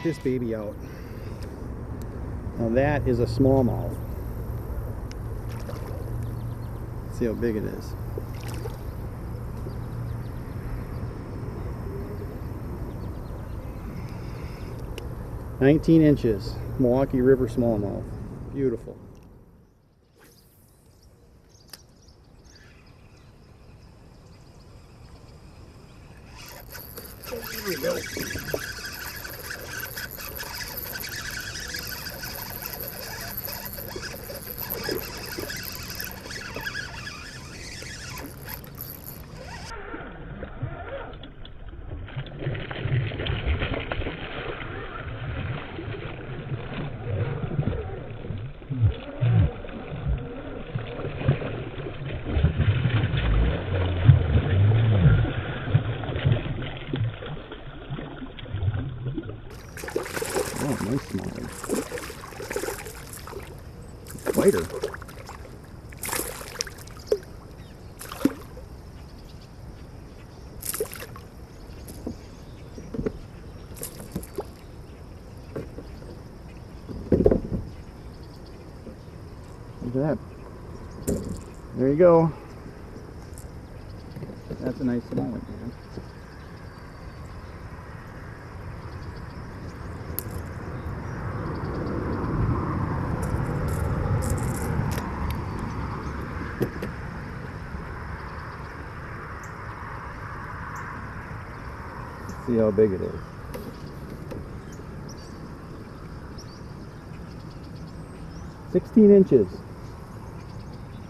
this baby out. Now that is a smallmouth. See how big it is. "19 inches, Milwaukee River smallmouth. Beautiful." Here we go. Oh, nice small one. Fighter. Look at that. There you go. That's a nice small one, man. See how big it is. "16 inches.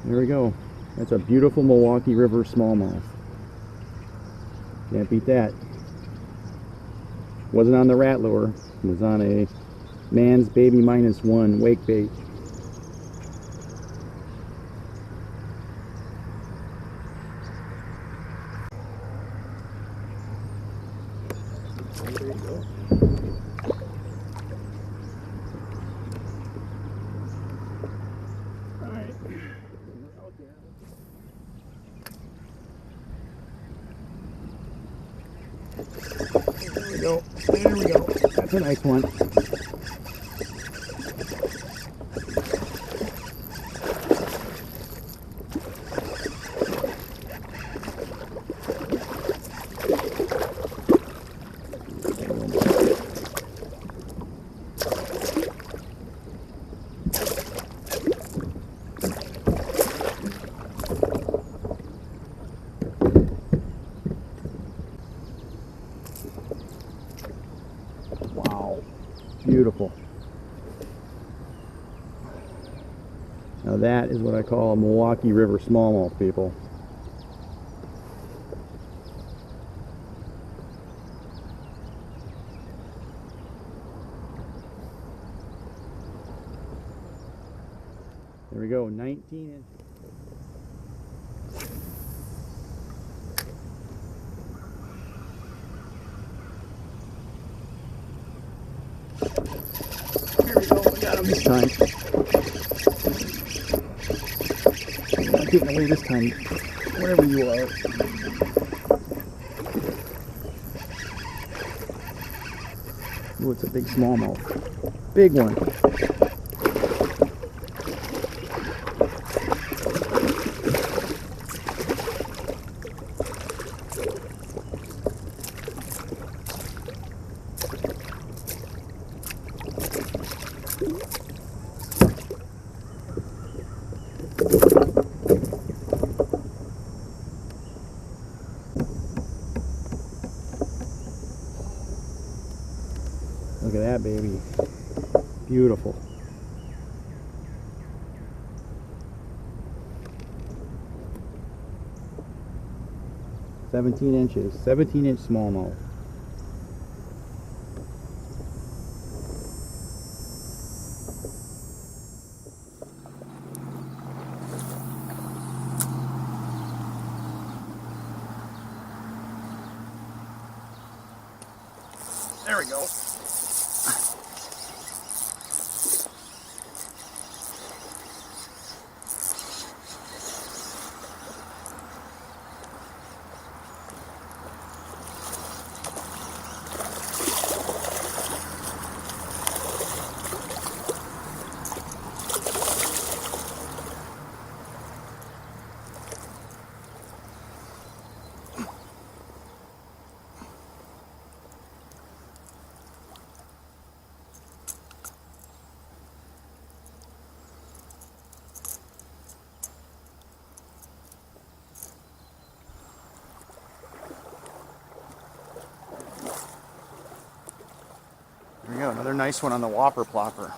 There we go. That's a beautiful Milwaukee River smallmouth. Can't beat that. Wasn't on the rat lure. It was on a Man's Baby -1 wake bait. There you go. All right. We're out there. There we go. There we go. That's a nice one. Wow, beautiful. Now that is what I call a Milwaukee River smallmouth, people. There we go, 19 inches. Here we go, we got him this time. You're not getting away this time, wherever you are. Ooh, it's a big smallmouth. Big one. Look at that baby. Beautiful. "17 inches, 17-inch smallmouth. There we go. Another nice one on the whopper plopper.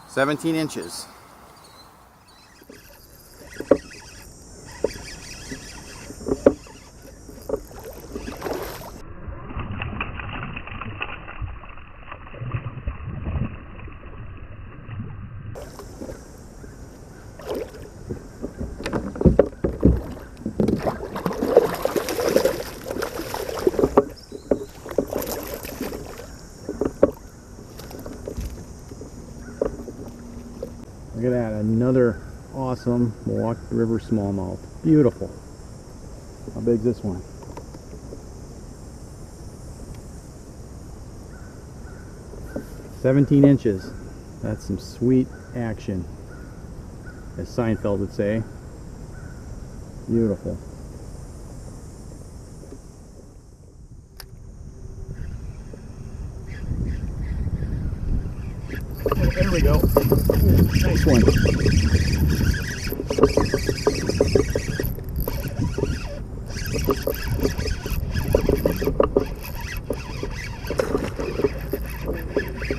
"17 inches. Look at that, another awesome Milwaukee River smallmouth. Beautiful. How big is this one? "17 inches. That's some sweet action, as Seinfeld would say. Beautiful. There we go. Nice one.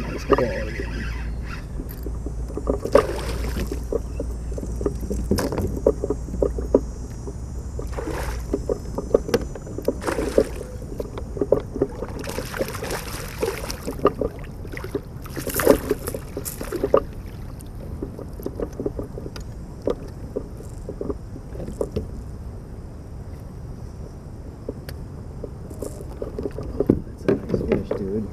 Nice quality. Fish, dude.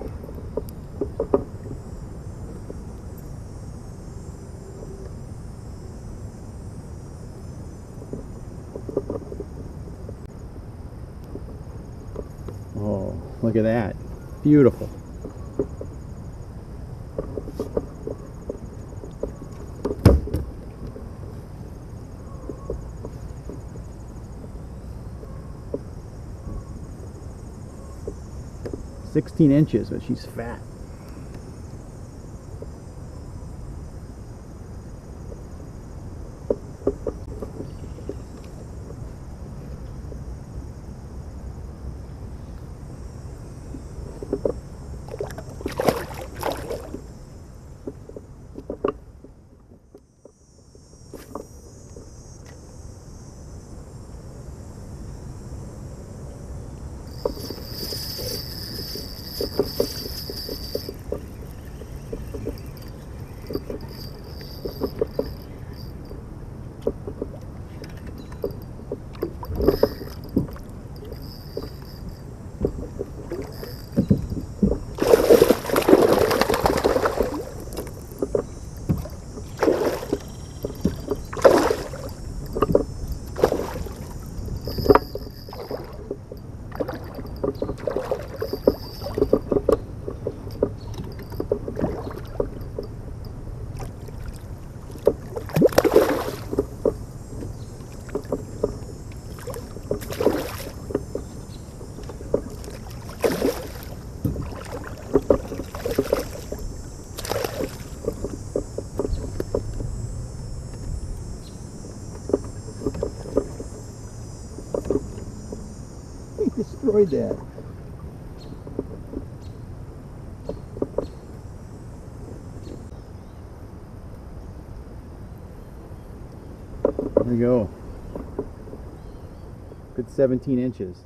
Oh, look at that. Beautiful. "16 inches, but she's fat." Destroyed that. There we go. Good 17 inches.